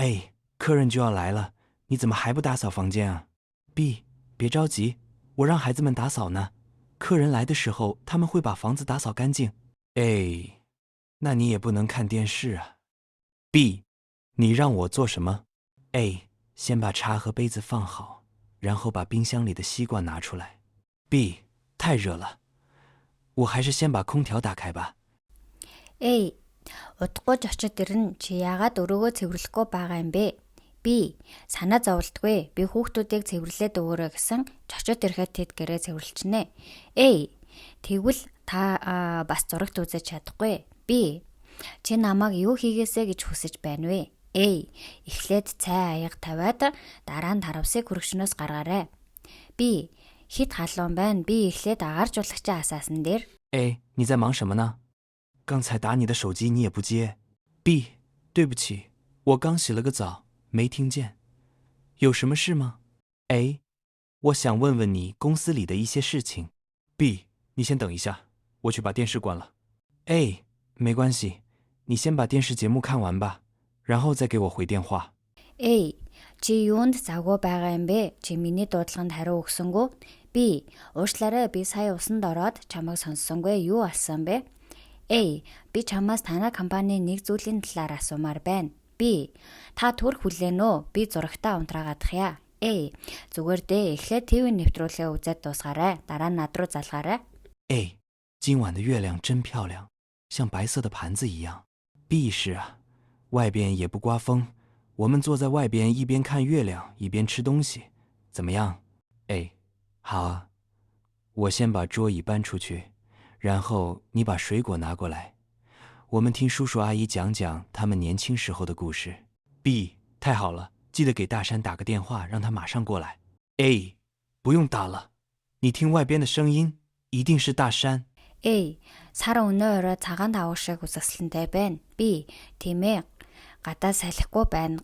哎，客人就要来了，你怎么还不打扫房间啊 ？B， 别着急，我让孩子们打扫呢。客人来的时候，他们会把房子打扫干净。哎，那你也不能看电视啊。B， 你让我做什么 ？A， 先把茶和杯子放好，然后把冰箱里的西瓜拿出来。B， 太热了，我还是先把空调打开吧。A. Удахгүй очид ирнэ. Чи яагаад өрөөгөө цэвэрлэхгүй байгаа юм бэ? B. Санаа зовлтгүй. Би хүүхдүүдийг цэвэрлээд өгөөрэй гэсэн очид ирэхэд тэд гэрээ цэвэрлчихнэ. A. Тэгвэл та бас зурагт үзэж чадахгүй. B. Чи намайг юу хийгээсэ гэж хүсэж байна вэ? A. Эхлээд цай аяга тавиад дараа нь таравсыг хөргөчнөөс гаргаарай. B. Хит халуун байна. Би эхлээд агааржуулагчаа асаасан дээр. A， 你在忙什么呢？刚才打你的手机你也不接。B， 对不起，我刚洗了个澡，没听见。有什么事吗 ？A， 我想问问你公司里的一些事情。B， 你先等一下，我去把电视关了。A， 没关系，你先把电视节目看完吧，然后再给我回电话。A. Чи юунд завгүй байгаа юм бэ? Чи миний дуудлаганд хариу өгсөнгөө. B. Уушлаарай, би сая усанд ороод чамайг сонссонгүй. Юу болсон бэ? A. Би чамаас танай компанийн нэг зүйлийн талаар асуумаар байна. B. Та төрх хүлээн үү? Би зурагтаа унтраагаадах яа. A. Зүгээр дээ, эхлээд ТV нэвтрүүлгээ үзээд дуусгаарай. Дараа нь над руу залгаарай. A. 今晚的月亮真漂亮，像白色的盘子一样。B 是啊，外边也不刮风，我们坐在外边一边看月亮一边吃东西，怎么样 ？A， 好啊，我先把桌椅搬出去，然后你把水果拿过来，我们听叔叔阿姨讲讲他们年轻时候的故事。B， 太好了，记得给大山打个电话，让他马上过来。A， 不用打了，你听外边的声音，一定是大山。A. Сар өнөө орой цагаан давуу шиг үсгсэлэнтэй байна. B. Тийм ээ. Гадаа салхихгүй байна.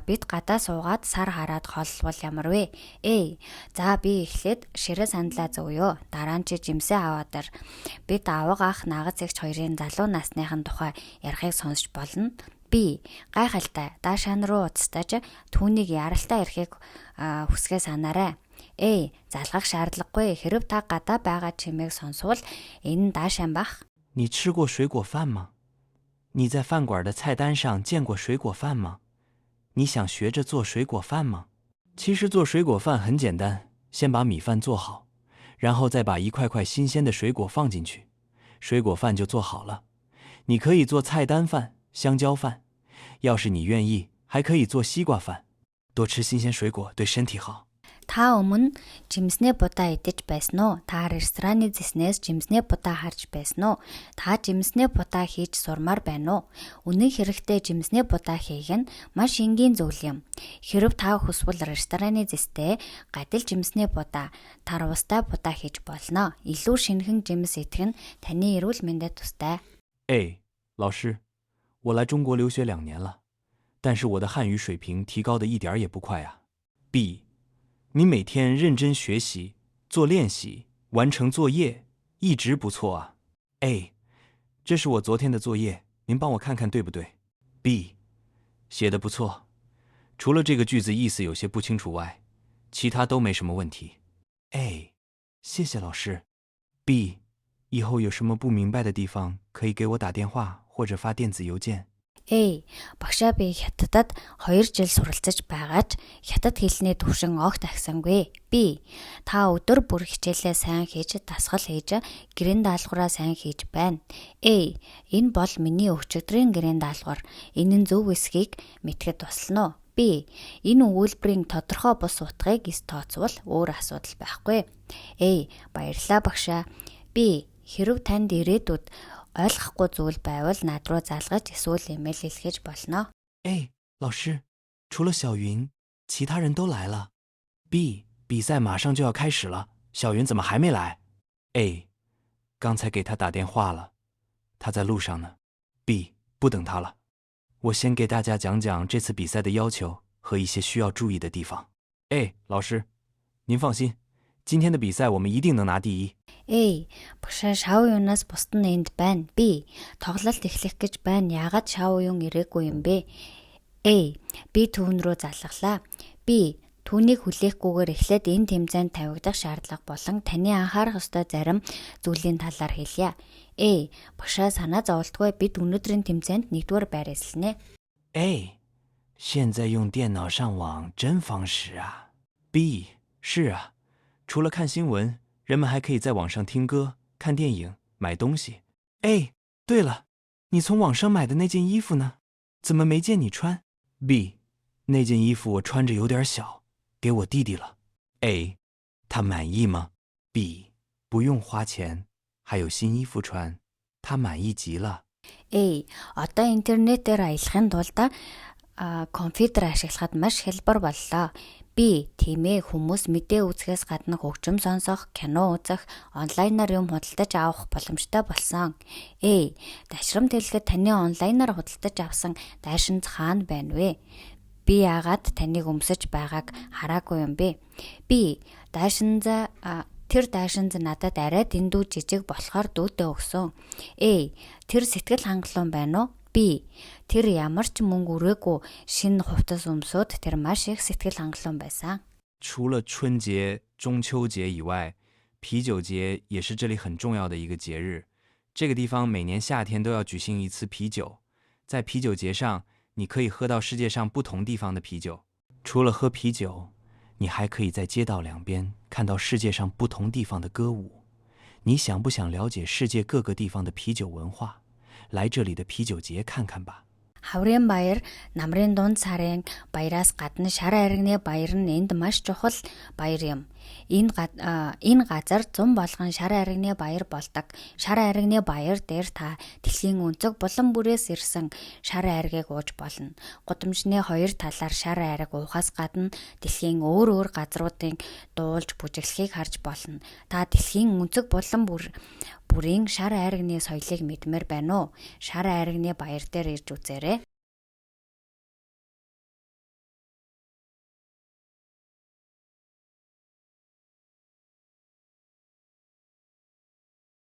Бид гадаа суугаад сар хараад холлвол ямар вэ? A. За би эхлээд ширээ сандлаа зөөё. Дараа нь чи жимсээ аваад ир. Бид авга ах нагаз эгч хоёрын залуу насныхын тухай ярихыг сонсч болно. B. Гайхалтай. Даашаан руу уцтаж түүнийг яралтай ирэхийг хүсгээ санаарай. A. Залгах шаардлагагүй. Хэрв та гадаа байгаа чимээг сонсвол энэ даашаан бах. 你吃过水果饭吗？你在饭馆的菜单上见过水果饭吗？你想学着做水果饭吗？其实做水果饭很简单，先把米饭做好，然后再把一块块新鲜的水果放进去，水果饭就做好了。你可以做菜单饭、香蕉饭，要是你愿意，还可以做西瓜饭。多吃新鲜水果对身体好。 Та өмнө жимснээ будаа идэж байсан уу? Та рестораны зэснээс жимснээ будаа харж байсан уу? Та жимснээ будаа хийж сурмаар байна уу? Үнэн хэрэгтээ жимснээ будаа хийх нь маш энгийн зүйл юм. Хэрв та хүсвэл рестораны зэстэй гадил жимснээ будаа, тарвастай будаа хийж болно. Илүү шинэхэн жимс идэх нь таны эрүүл мэндэд тустай. A， 老师，我来中国留学2年了，但是我的汉语水平提高的一点也不快啊。B。 你每天认真学习，做练习，完成作业，一直不错啊。A， 这是我昨天的作业，您帮我看看对不对 ？B， 写得不错，除了这个句子意思有些不清楚外，其他都没什么问题。A， 谢谢老师。B， 以后有什么不明白的地方，可以给我打电话或者发电子邮件。 A. Багшаа би хятадд 2 жил суралцаж байгаач хятад хэлний төвшин огт агсангүй. B. Та өдөр бүр хичээлээ сайн хийж, дасгал хийж, гэрийн даалгавраа сайн хийж байна. A. Энэ бол миний өчигдрийн гэрийн даалгавар. Энэ нь зөв эсхийг мэдхэд туслана уу? B. Энэ үйлбэрийн тодорхой бус утгыг тооцвол өөр асуудал байхгүй. A. Баярлалаа багшаа. B. Хэрв танд ирээдүйд ойлгохгүй зүйл байвал над руу залгаж эсвэл имэйл хэлхэж болно. A， 老师，除了小云，其他人都来了。B， 比赛马上就要开始了，小云怎么还没来 ？A， 刚才给他打电话了，他在路上呢。B， 不等他了，我先给大家讲讲这次比赛的要求和一些需要注意的地方。A， 老师，您放心，今天的比赛我们一定能拿第一。 A. Багшаа шав юунаас бусд нь энд байна. B. Тоглолт эхлэх гэж байна. Яагаад шав юун ирээгүй юм бэ? A. Би түүн рүү залглаа. B. Түүнийг хүлээхгүйгээр эхлээд энэ тэмцээнд тавигдах шаардлага болон таны анхаарах ёстой зарим зүйлийн талаар хэлье. A. Багшаа санаа зовлтгүй бид өнөөдрийн тэмцээнд 1-р байр эзэлнэ. A. 现在用电脑上网真方时啊。B. 是啊，除了看新闻，人们还可以在网上听歌、看电影、买东西。A. 对了，你从网上买的那件衣服呢？怎么没见你穿？ B. 那件衣服我穿着有点小，给我弟弟了。A. 他满意吗？ B. 不用花钱，还有新衣服穿，他满意极了。 A. Одоо интернетээр аялахын тулд компьютер ашиглахад маш хялбар боллоо. B. Тийм ээ, хүмүүс мэдээ үзэхээс гадна хөгжим сонсох, кино үзэх, онлайнаар юм худалдаж авах боломжтой болсон. A. Дашрамт хэлэхэд таны онлайнаар худалдаж авсан дайшинз хаана байна вэ? Би яагаад таныг өмсөж байгааг хараагүй юм бэ? B. Тэр дайшинз надад арай дэндүү жижиг болохоор дүүтээ өгсөн. A. Тэр сэтгэл хангалуун байна уу? B. Тэр ямар ч мөнгө өрөөгүй шинэ хувцас өмсөд тэр маш их сэтгэл хангалуун байсан. 除了春节、中秋节以外，啤酒节也是这里很重要的一个节日。这个地方每年夏天都要举行一次啤酒，在啤酒节上，你可以喝到世界上不同地方的啤酒。除了喝啤酒，你还可以在街道两边看到世界上不同地方的歌舞。你想不想了解世界各个地方的啤酒文化？来这里的啤酒节看看吧。 Хаврын баяр, намрын дунд сарын баяраас гадна шар айрагны баяр нь энд маш чухал баяр юм. Энэ газар зам болгон шар айрагны баяр болдог. Шар айрагны баяр дээр та дэлхийн өнцөг булан бүрээс ирсэн шар айргийг ууж болно. Гудамжны хоёр талаар шар айраг уухаас гадна дэлхийн өөр газруудын дуулж бүжиглэхийг харж болно. Та дэлхийн өнцөг булан бүрийн шар айрагны соёлыг мэдмээр байна уу? Шар айрагны баяр дээр ирж үзээрэй.